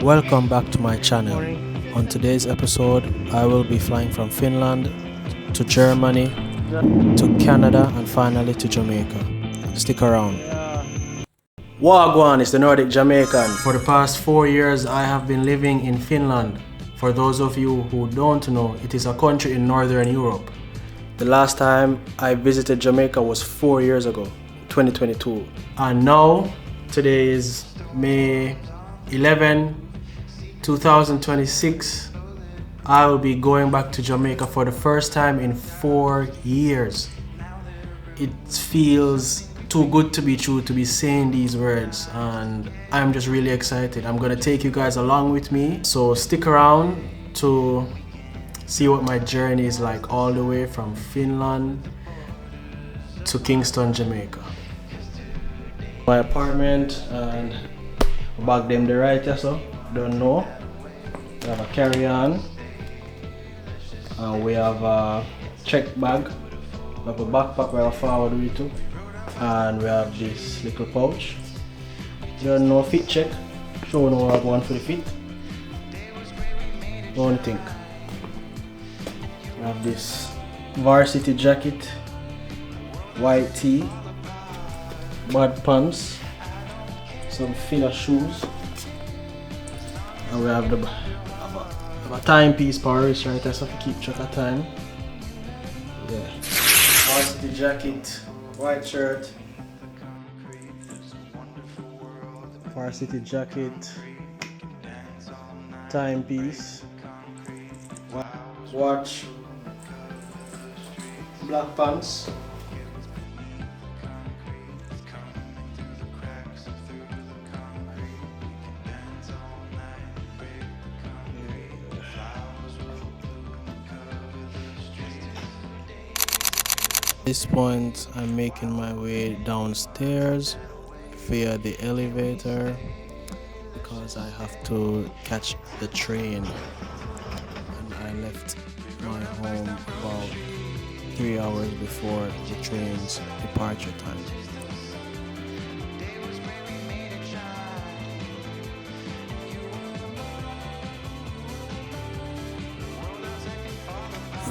Welcome back to my channel. On today's episode, I will be flying from Finland to Germany to Canada and finally to Jamaica. Stick around. Wagwan is the Nordic Jamaican. For the past 4 years, I have been living in Finland. For those of you who don't know, it is a country in Northern Europe. The last time I visited Jamaica was 4 years ago, 2022. And now, today is May 11, 2026. I will be going back to Jamaica for the first time in 4 years. It feels too good to be true to be saying these words, and I'm just really excited. I'm gonna take you guys along with me, so stick around to see what my journey is like all the way from Finland to Kingston, Jamaica. My apartment, and back them the right, so don't know. We have a carry-on, and we have a check bag, we have a backpack, we have a forward with too, and we have this little pouch. Don't know fit check, show no what I want for the fit. Don't think. We have this varsity jacket, white tee, bad pants, some filler shoes, and we have a timepiece for wrist right there, so to keep track of time. Yeah. Varsity jacket, white shirt, varsity jacket, timepiece, watch, black pants. At this point, I'm making my way downstairs via the elevator because I have to catch the train, and I left my home about 3 hours before the train's departure time.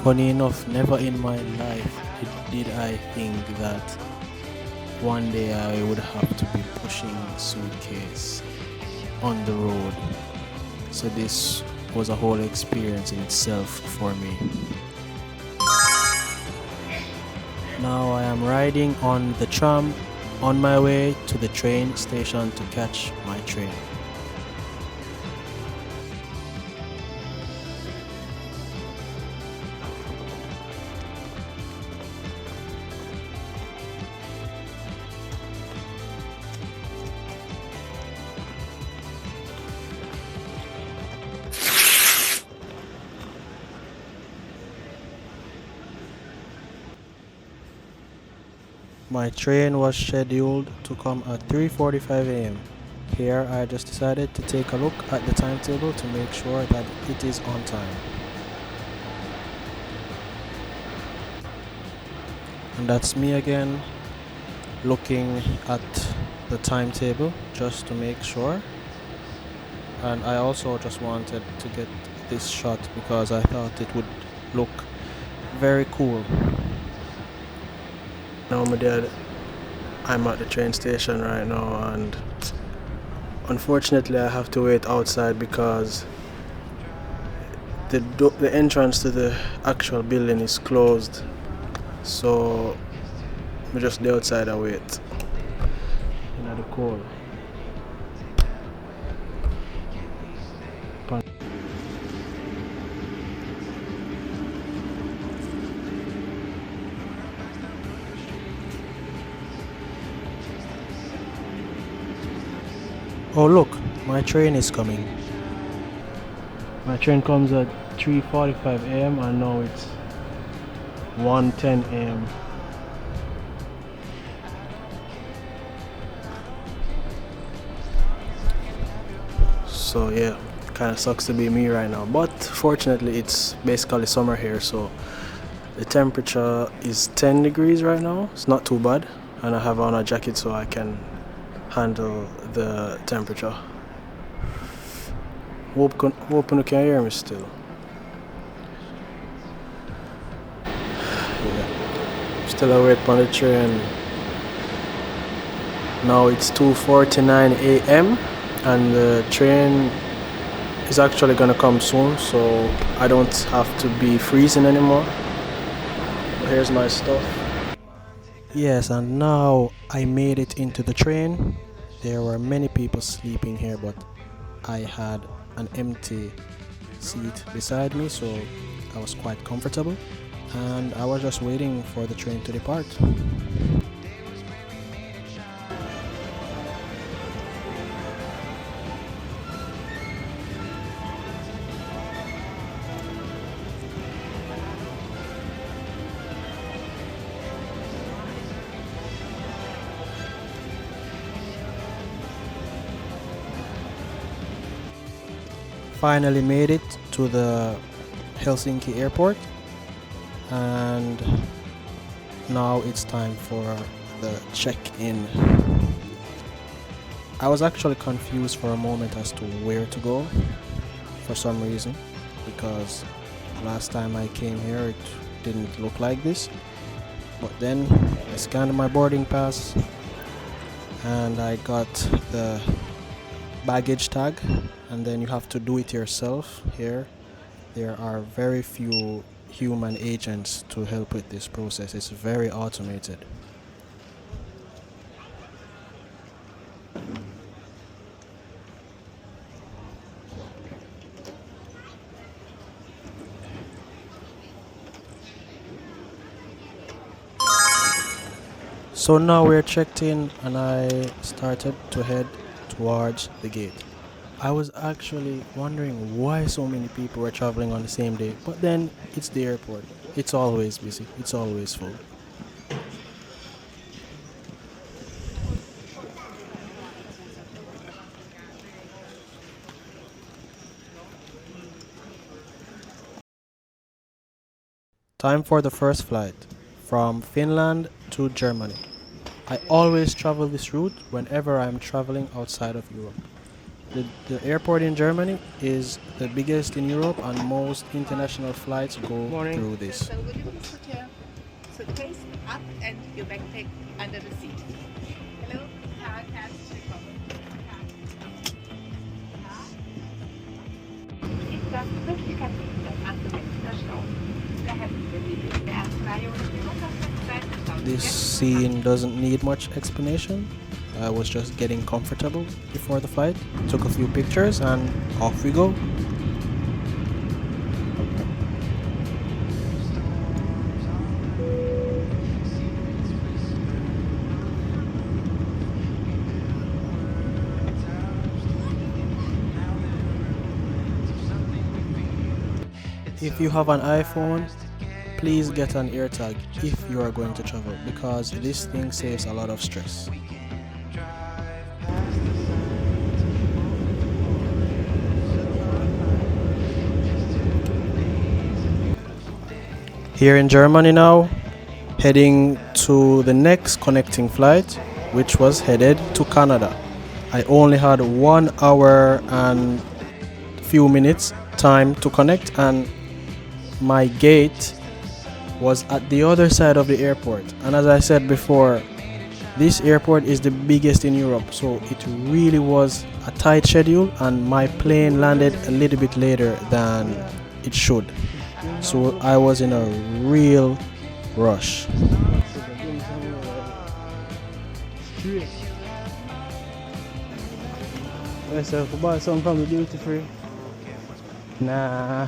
Funny enough, never in my life did I think that one day I would have to be pushing a suitcase on the road. So this was a whole experience in itself for me. Now I am riding on the tram on my way to the train station to catch my train. My train was scheduled to come at 3:45 a.m. Here I just decided to take a look at the timetable to make sure that it is on time. And that's me again, looking at the timetable just to make sure. And I also just wanted to get this shot because I thought it would look very cool. Now my dad, I'm at the train station right now, and unfortunately I have to wait outside because the entrance to the actual building is closed. So I'm just the outside and wait in the cold. Oh look, my train is coming. My train comes at 3:45 a.m. and now it's 1:10 a.m. So yeah, kinda sucks to be me right now, but fortunately it's basically summer here, so the temperature is 10 degrees right now. It's not too bad, and I have on a jacket so I can handle the temperature. Hoping you can hear me still. Yeah. Still awake on the train. Now it's 2:49 a.m. and the train is actually gonna come soon, so I don't have to be freezing anymore. Here's my stuff. Yes, and now I made it into the train. There were many people sleeping here, but I had an empty seat beside me, so I was quite comfortable. And I was just waiting for the train to depart. Finally made it to the Helsinki airport, and now it's time for the check-in. I was actually confused for a moment as to where to go for some reason, because last time I came here it didn't look like this. But then I scanned my boarding pass and I got the baggage tag, and then you have to do it yourself here. There are very few human agents to help with this process. It's very automated. So now we're checked in and I started to head towards the gate. I was actually wondering why so many people were traveling on the same day, but then it's the airport. It's always busy, it's always full. Time for the first flight from Finland to Germany. I always travel this route whenever I'm traveling outside of Europe. The airport in Germany is the biggest in Europe, and most international flights go through this. So would you please put your suitcase up and your backpack under the seat? Hello? Herzlich willkommen. Ist das Möglichkeitsgebiet angemessener Stau? Daher bieten Sie in der ersten Reihe und die Unterstützung. This scene doesn't need much explanation. I was just getting comfortable before the flight, took a few pictures, and off we go. If you have an iPhone, please get an AirTag if you are going to travel, because this thing saves a lot of stress. Here in Germany now, heading to the next connecting flight, which was headed to Canada. I only had 1 hour and few minutes time to connect, and my gate was at the other side of the airport. And as I said before, this airport is the biggest in Europe, so it really was a tight schedule, and my plane landed a little bit later than it should. So I was in a real rush. So I bought something from the duty free. Nah.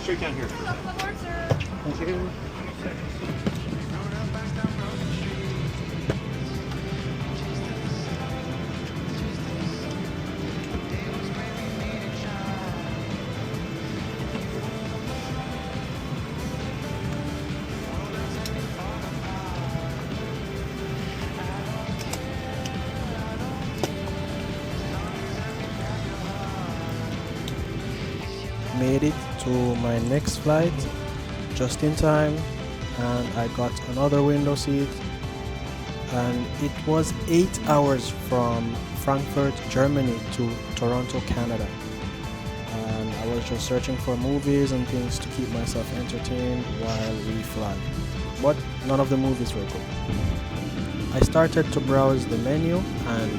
Straight down here. Thank you. made it to my next flight just in time, and I got another window seat, and it was 8 hours from Frankfurt, Germany to Toronto, Canada. And I was just searching for movies and things to keep myself entertained while we fly. But none of the movies were good. I started to browse the menu, and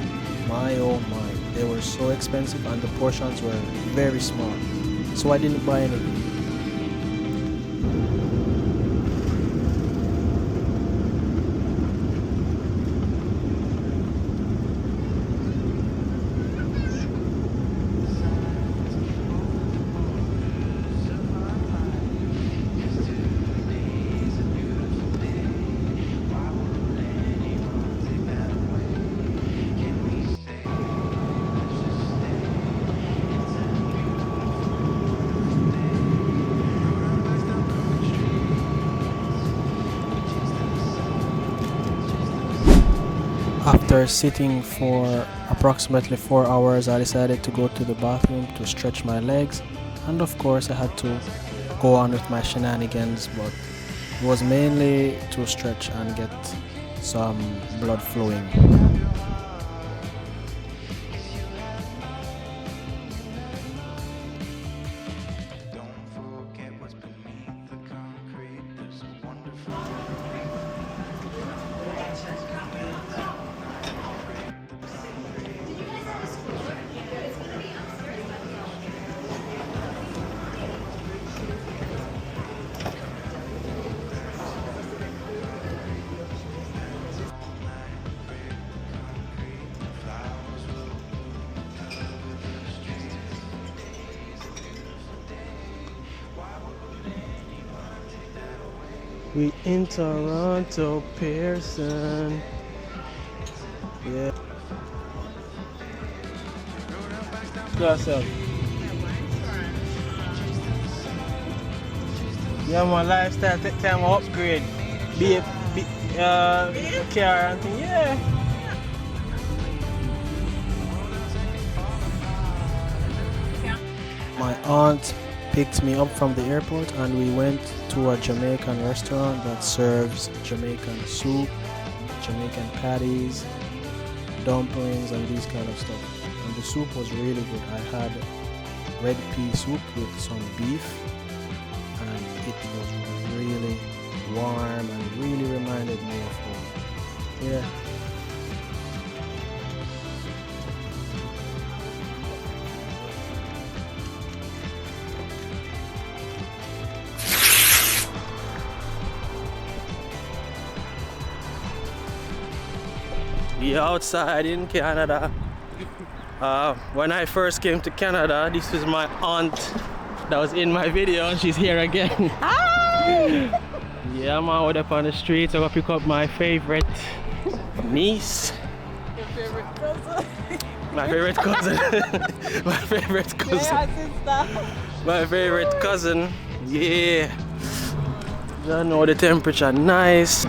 my oh my, they were so expensive and the portions were very small. So I didn't buy anything. After sitting for approximately 4 hours, I decided to go to the bathroom to stretch my legs, and of course I had to go on with my shenanigans, but it was mainly to stretch and get some blood flowing. We in Toronto, Pearson. Yeah. Yourself. Yeah, my lifestyle take time to upgrade. Be a car and thing. Yeah. My aunt picked me up from the airport and we went to a Jamaican restaurant that serves Jamaican soup, Jamaican patties, dumplings and these kind of stuff. And the soup was really good. I had red pea soup with some beef, and it was really warm and really reminded me of home. Yeah. We outside in Canada. When I first came to Canada, this was my aunt that was in my video, and she's here again. Hi! Yeah, I'm out up on the streets. I'm gonna pick up my favorite niece. Your favorite cousin? My favorite cousin. My favorite cousin. Yeah, sister. My favorite cousin. Yeah. I know the temperature nice.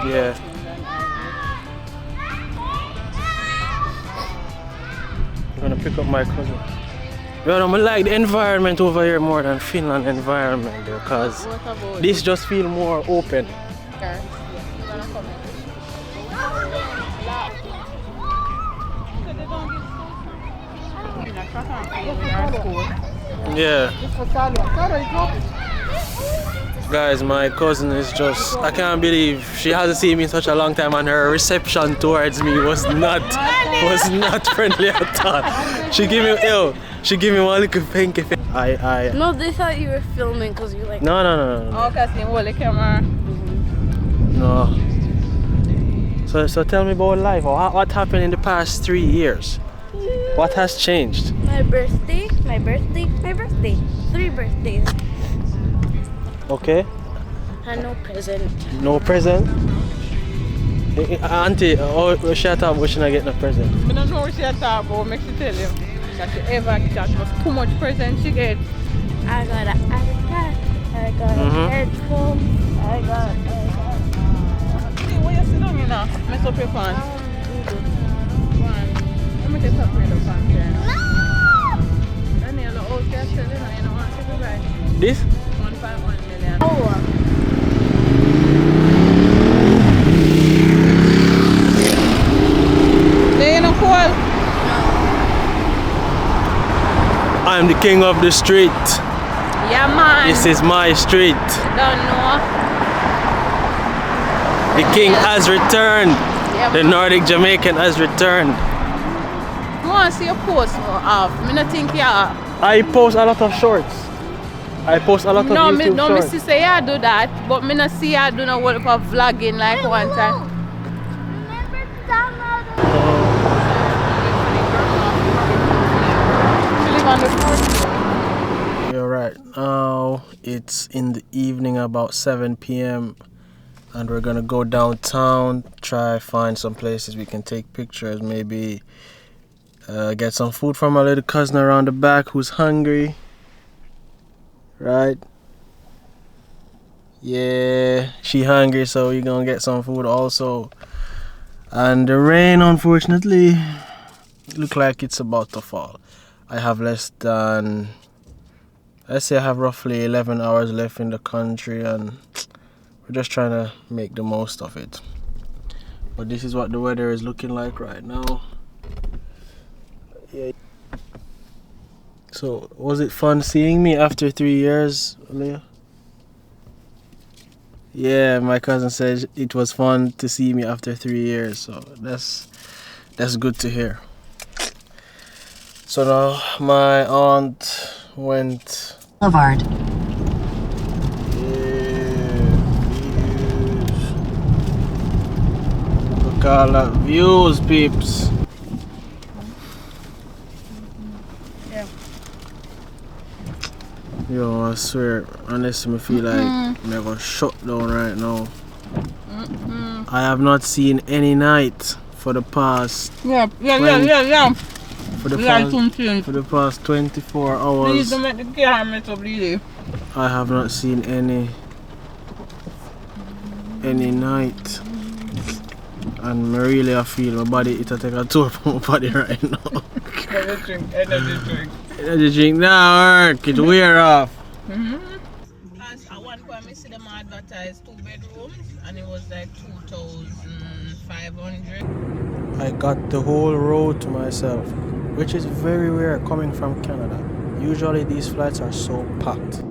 Yeah. I'm gonna pick up my cousin. Well, I like the environment over here more than Finland environment because this just feel more open. Yeah. Guys, my cousin is just, I can't believe she hasn't seen me in such a long time, and her reception towards me was not friendly at all. She gave me one little pinky face. No, they thought you were filming because you like. No. Oh, because you hold the camera. No. So tell me about life. What happened in the past 3 years? What has changed? My birthday. 3 birthdays. Okay. And no present. No present? Auntie, oh, shut up, we should not get no present. I don't know what she talk about, make she tell you. That she ever got was too much present she get. I got an iPad, I got a headphone, I got sit down, you know. Mess up your pants. Let me take up your pants there. Daniel, the old girl said, you know, want to take a ride. This? 1.1 million. Oh. They ain't no cool. I'm the king of the street. Yeah, man. This is my street. Don't know. The king has returned. Yeah, The man. Nordic Jamaican has returned. I want to see your post more of. I don't think you are. I post a lot of shorts. I post a lot of No, YouTube me shorts. see say you do that, but me not see you do no work of vlogging like one time. Remember to download it. She live on the floor. You're right. Now it's in the evening, about 7 p.m. and we're gonna go downtown, try find some places we can take pictures, maybe get some food from our little cousin around the back who's hungry. Right? Yeah, she hungry, so we're gonna get some food also. And the rain, unfortunately, look like it's about to fall. I have less than, let's say I have roughly 11 hours left in the country, and we're just trying to make the most of it. But this is what the weather is looking like right now. Yeah. So, was it fun seeing me after 3 years, Leah? Yeah, my cousin said it was fun to see me after 3 years, so that's good to hear. So now my aunt went. Boulevard. Look at all that views, peeps. Yeah. Yo, I swear, honestly, I feel like I'm gonna shut down right now. I have not seen any night for the past. Yeah. For the Yeah, past, something. for the past 24 Please hours, don't make the car mess up, really. I have not seen any night. And really, I feel my body, it'll take a tour from my body right now. Energy drink. Energy drink now work, it wear off. As at one point, I see them advertise 2 bedrooms, and it was like 2,500. I got the whole road to myself, which is very rare coming from Canada. Usually these flights are so packed.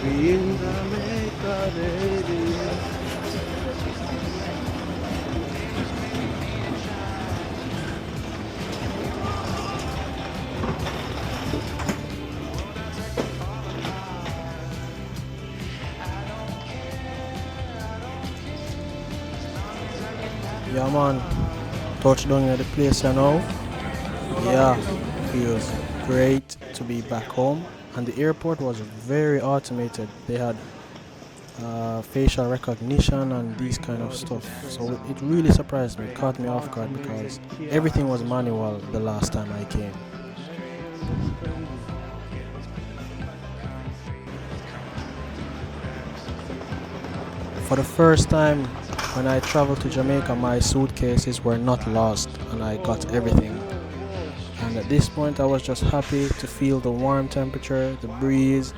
In Jamaica, baby. Yeah, man. Touchdown at the place, you know. Yeah, feels great to be back home. And the airport was very automated. They had facial recognition and these kind of stuff. So it really surprised me, caught me off guard, because everything was manual the last time I came. For the first time when I traveled to Jamaica, my suitcases were not lost and I got everything. And at this point I was just happy to feel the warm temperature, the breeze.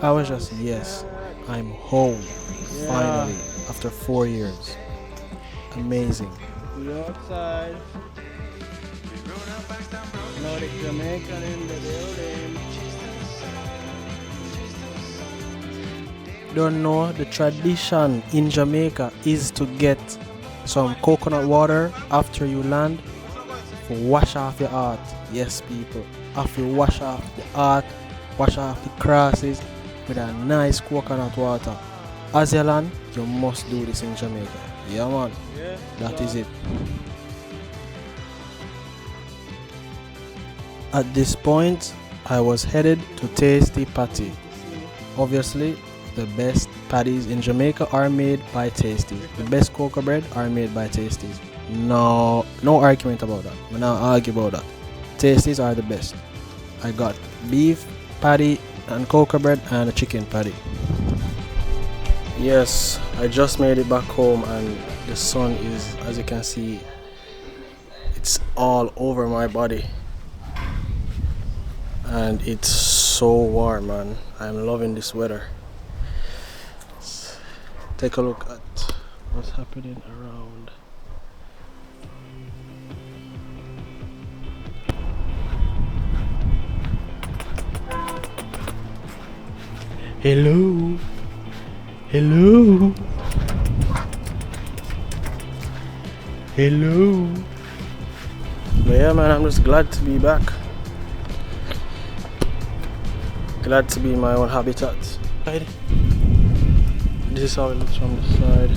I was just, yes, I'm home, finally, after 4 years. Amazing. We're outside. Nordic Jamaican in the building. Don't know, the tradition in Jamaica is to get some coconut water after you land to wash off your heart. Yes, people, after you wash off the heart, wash off the crosses with a nice coconut water. As you land, you must do this in Jamaica. Yeah, man. Yeah, that is it. At this point, I was headed to Tasty Patty. Obviously, the best patties in Jamaica are made by Tasties. The best cocoa bread are made by Tasties. No argument about that. I'm not argue about that. Tasties are the best. I got beef patty and cocoa bread and a chicken patty. Yes, I just made it back home and the sun is, as you can see, it's all over my body. And it's so warm, man. I'm loving this weather. Let's take a look at what's happening around. Hello. Hello. Hello. But yeah, man, I'm just glad to be back. Glad to be in my own habitat. This is how it looks from the side.